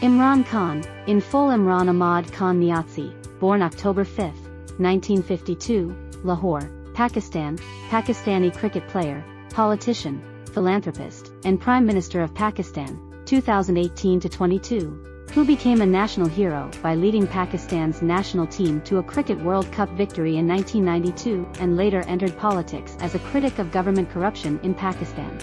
Imran Khan, in full Imran Ahmad Khan Niazi, born October 5, 1952, Lahore, Pakistan, Pakistani cricket player, politician, philanthropist, and Prime Minister of Pakistan, 2018-22, who became a national hero by leading Pakistan's national team to a Cricket World Cup victory in 1992 and later entered politics as a critic of government corruption in Pakistan.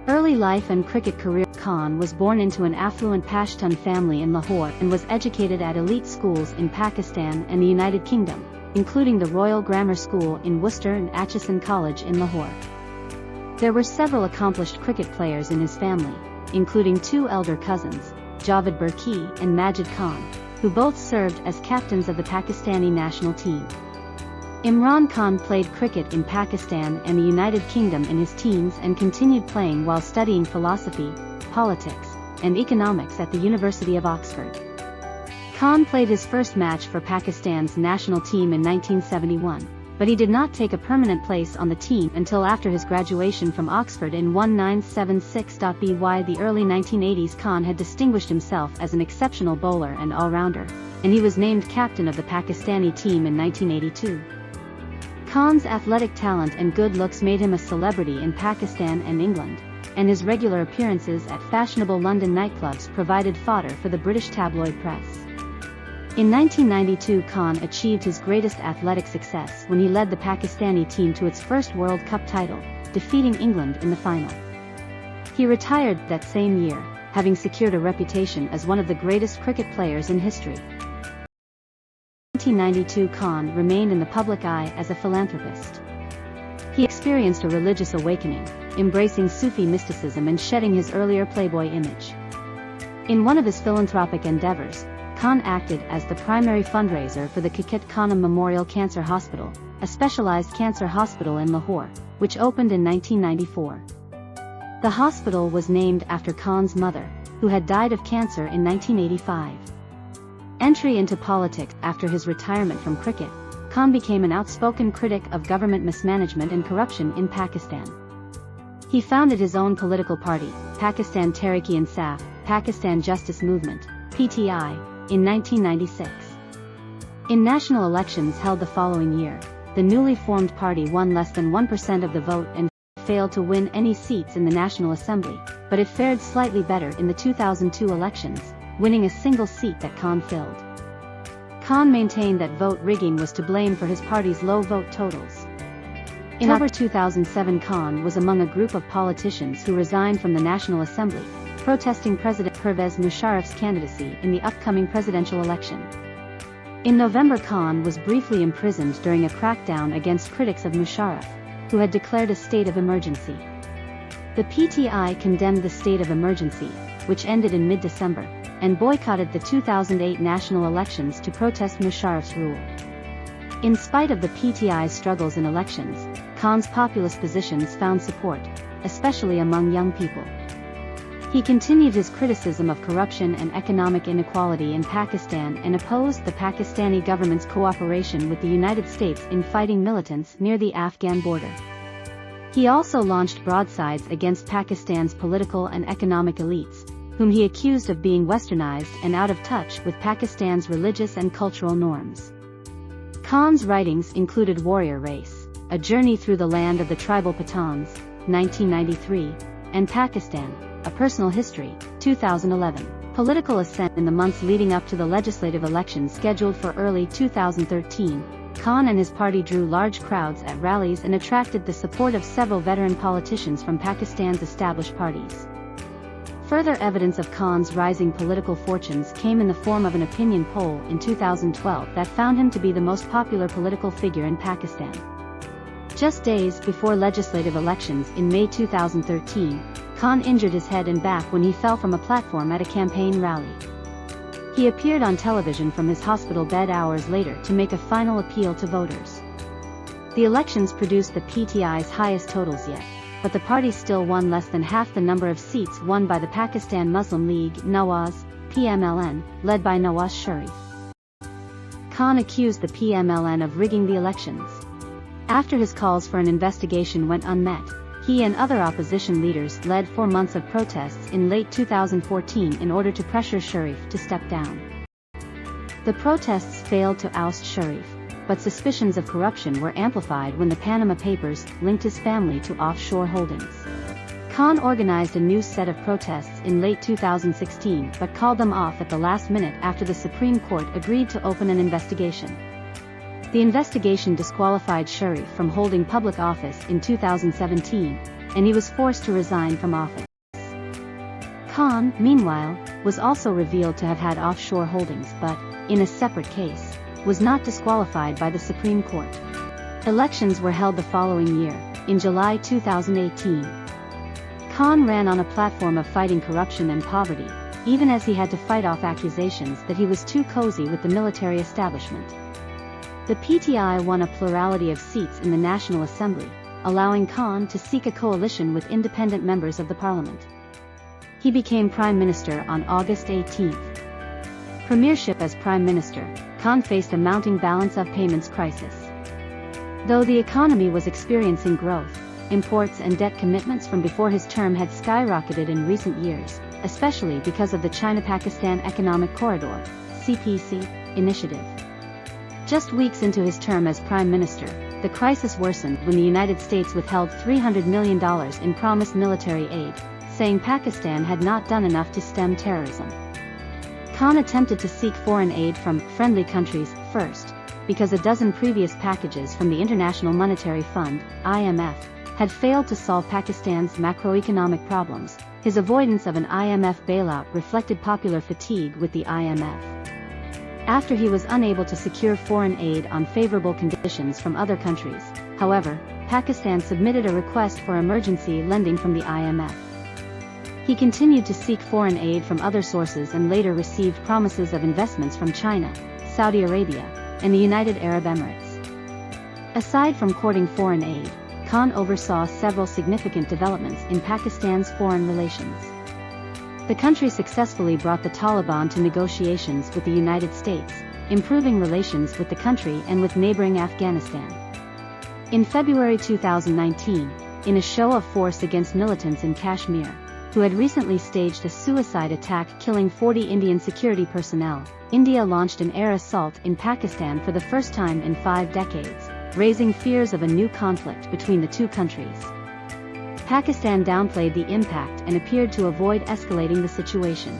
Early life and cricket career. Khan was born into an affluent Pashtun family in Lahore and was educated at elite schools in Pakistan and the United Kingdom, including the Royal Grammar School in Worcester and Atchison College in Lahore. There were several accomplished cricket players in his family, including two elder cousins, Javed Burki and Majid Khan, who both served as captains of the Pakistani national team. Imran Khan played cricket in Pakistan and the United Kingdom in his teens and continued playing while studying philosophy, politics, and economics at the University of Oxford. Khan played his first match for Pakistan's national team in 1971, but he did not take a permanent place on the team until after his graduation from Oxford in 1976. By the early 1980s, Khan had distinguished himself as an exceptional bowler and all-rounder, and he was named captain of the Pakistani team in 1982. Khan's athletic talent and good looks made him a celebrity in Pakistan and England, and his regular appearances at fashionable London nightclubs provided fodder for the British tabloid press. In 1992, Khan achieved his greatest athletic success when he led the Pakistani team to its first World Cup title, defeating England in the final. He retired that same year, having secured a reputation as one of the greatest cricket players in history. In 1992, Khan remained in the public eye as a philanthropist. He experienced a religious awakening, embracing Sufi mysticism and shedding his earlier playboy image. In one of his philanthropic endeavors, Khan acted as the primary fundraiser for the Kiket Khanum Memorial Cancer Hospital, a specialized cancer hospital in Lahore, which opened in 1994. The hospital was named after Khan's mother, who had died of cancer in 1985. Entry into politics. After his retirement from cricket, Khan became an outspoken critic of government mismanagement and corruption in Pakistan. He founded his own political party, Pakistan Tehreek-e-Insaf, Pakistan Justice Movement, PTI, in 1996. In national elections held the following year, the newly formed party won less than 1% of the vote and failed to win any seats in the National Assembly, but it fared slightly better in the 2002 elections, winning a single seat that Khan filled. Khan maintained that vote rigging was to blame for his party's low vote totals. In October 2007, Khan was among a group of politicians who resigned from the National Assembly, protesting President Pervez Musharraf's candidacy in the upcoming presidential election. In November, Khan was briefly imprisoned during a crackdown against critics of Musharraf, who had declared a state of emergency. The PTI condemned the state of emergency, which ended in mid-December, and boycotted the 2008 national elections to protest Musharraf's rule. In spite of the PTI's struggles in elections, Khan's populist positions found support, especially among young people. He continued his criticism of corruption and economic inequality in Pakistan and opposed the Pakistani government's cooperation with the United States in fighting militants near the Afghan border. He also launched broadsides against Pakistan's political and economic elites, whom he accused of being westernized and out of touch with Pakistan's religious and cultural norms. Khan's writings included Warrior Race, A Journey Through the Land of the Tribal Pathans, 1993, and Pakistan, A Personal History, 2011. Political ascent. In the months leading up to the legislative elections scheduled for early 2013, Khan and his party drew large crowds at rallies and attracted the support of several veteran politicians from Pakistan's established parties. Further evidence of Khan's rising political fortunes came in the form of an opinion poll in 2012 that found him to be the most popular political figure in Pakistan. Just days before legislative elections in May 2013, Khan injured his head and back when he fell from a platform at a campaign rally. He appeared on television from his hospital bed hours later to make a final appeal to voters. The elections produced the PTI's highest totals yet, but the party still won less than half the number of seats won by the Pakistan Muslim League Nawaz, PMLN, led by Nawaz Sharif. Khan accused the PMLN of rigging the elections. After his calls for an investigation went unmet, He and other opposition leaders led 4 months of protests in late 2014 in order to pressure Sharif to step down. The protests failed to oust Sharif, but suspicions of corruption were amplified when the Panama Papers linked his family to offshore holdings. Khan organized a new set of protests in late 2016 but called them off at the last minute after the Supreme Court agreed to open an investigation. The investigation disqualified Sharif from holding public office in 2017, and he was forced to resign from office. Khan, meanwhile, was also revealed to have had offshore holdings but, in a separate case, was not disqualified by the Supreme Court. Elections were held the following year, in July 2018. Khan ran on a platform of fighting corruption and poverty, even as he had to fight off accusations that he was too cozy with the military establishment. The PTI won a plurality of seats in the National Assembly, allowing Khan to seek a coalition with independent members of the parliament. He became Prime Minister on August 18. Premiership as Prime Minister, Khan faced a mounting balance of payments crisis. Though the economy was experiencing growth, imports and debt commitments from before his term had skyrocketed in recent years, especially because of the China-Pakistan Economic Corridor (CPC) initiative. Just weeks into his term as Prime Minister, the crisis worsened when the United States withheld $300 million in promised military aid, saying Pakistan had not done enough to stem terrorism. Khan attempted to seek foreign aid from friendly countries first, because a dozen previous packages from the International Monetary Fund (IMF) had failed to solve Pakistan's macroeconomic problems. His avoidance of an IMF bailout reflected popular fatigue with the IMF. After he was unable to secure foreign aid on favorable conditions from other countries, however, Pakistan submitted a request for emergency lending from the IMF. He continued to seek foreign aid from other sources and later received promises of investments from China, Saudi Arabia, and the United Arab Emirates. Aside from courting foreign aid, Khan oversaw several significant developments in Pakistan's foreign relations. The country successfully brought the Taliban to negotiations with the United States, improving relations with the country and with neighboring Afghanistan. In February 2019, in a show of force against militants in Kashmir, who had recently staged a suicide attack killing 40 Indian security personnel, India launched an air assault in Pakistan for the first time in 5 decades, raising fears of a new conflict between the two countries. Pakistan downplayed the impact and appeared to avoid escalating the situation.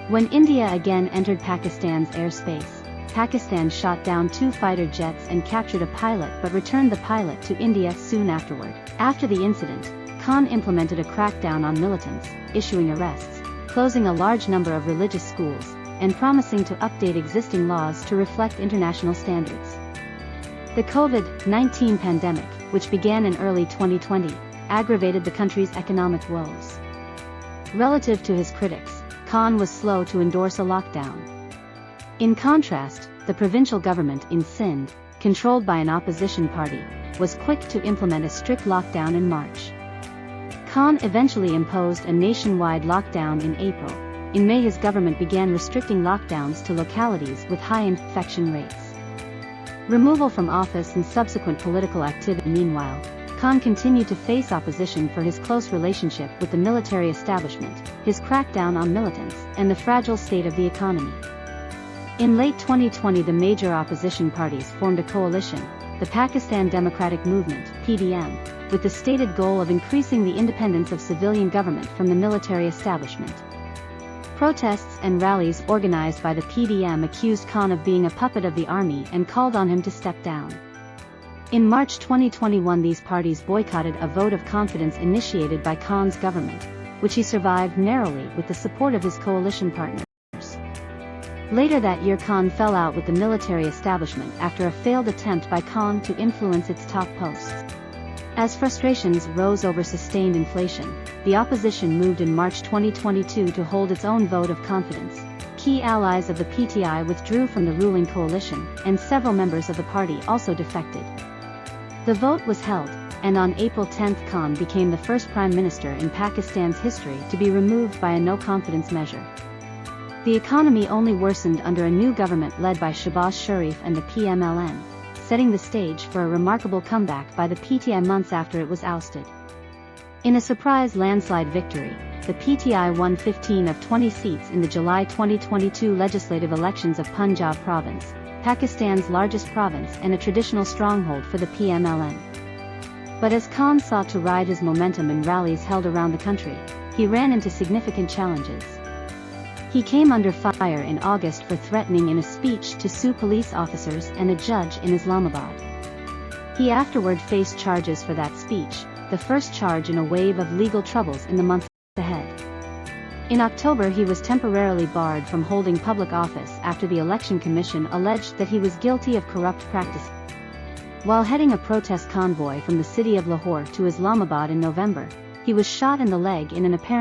When India again entered Pakistan's airspace, Pakistan shot down 2 fighter jets and captured a pilot but returned the pilot to India soon afterward. After the incident, Khan implemented a crackdown on militants, issuing arrests, closing a large number of religious schools, and promising to update existing laws to reflect international standards. The COVID-19 pandemic, which began in early 2020, aggravated the country's economic woes. Relative to his critics, Khan was slow to endorse a lockdown. In contrast, the provincial government in Sindh, controlled by an opposition party, was quick to implement a strict lockdown in March. Khan eventually imposed a nationwide lockdown in April. In May, his government began restricting lockdowns to localities with high infection rates. Removal from office and subsequent political activity. Meanwhile, Khan continued to face opposition for his close relationship with the military establishment, his crackdown on militants, and the fragile state of the economy. In late 2020, the major opposition parties formed a coalition, the Pakistan Democratic Movement (PDM), with the stated goal of increasing the independence of civilian government from the military establishment. Protests and rallies organized by the PDM accused Khan of being a puppet of the army and called on him to step down. In March 2021, these parties boycotted a vote of confidence initiated by Khan's government, which he survived narrowly with the support of his coalition partners. Later that year, Khan fell out with the military establishment after a failed attempt by Khan to influence its top posts. As frustrations rose over sustained inflation, the opposition moved in March 2022 to hold its own vote of confidence. Key allies of the PTI withdrew from the ruling coalition, and several members of the party also defected. The vote was held, and on April 10, Khan became the first prime minister in Pakistan's history to be removed by a no-confidence measure. The economy only worsened under a new government led by Shehbaz Sharif and the PMLN, setting the stage for a remarkable comeback by the PTI months after it was ousted. In a surprise landslide victory, the PTI won 15 of 20 seats in the July 2022 legislative elections of Punjab province, Pakistan's largest province and a traditional stronghold for the PMLN. But as Khan sought to ride his momentum in rallies held around the country, he ran into significant challenges. He came under fire in August for threatening in a speech to sue police officers and a judge in Islamabad. He afterward faced charges for that speech, the first charge in a wave of legal troubles in the months ahead. In October he was temporarily barred from holding public office after the Election Commission alleged that he was guilty of corrupt practices. While heading a protest convoy from the city of Lahore to Islamabad in November, he was shot in the leg in an apparent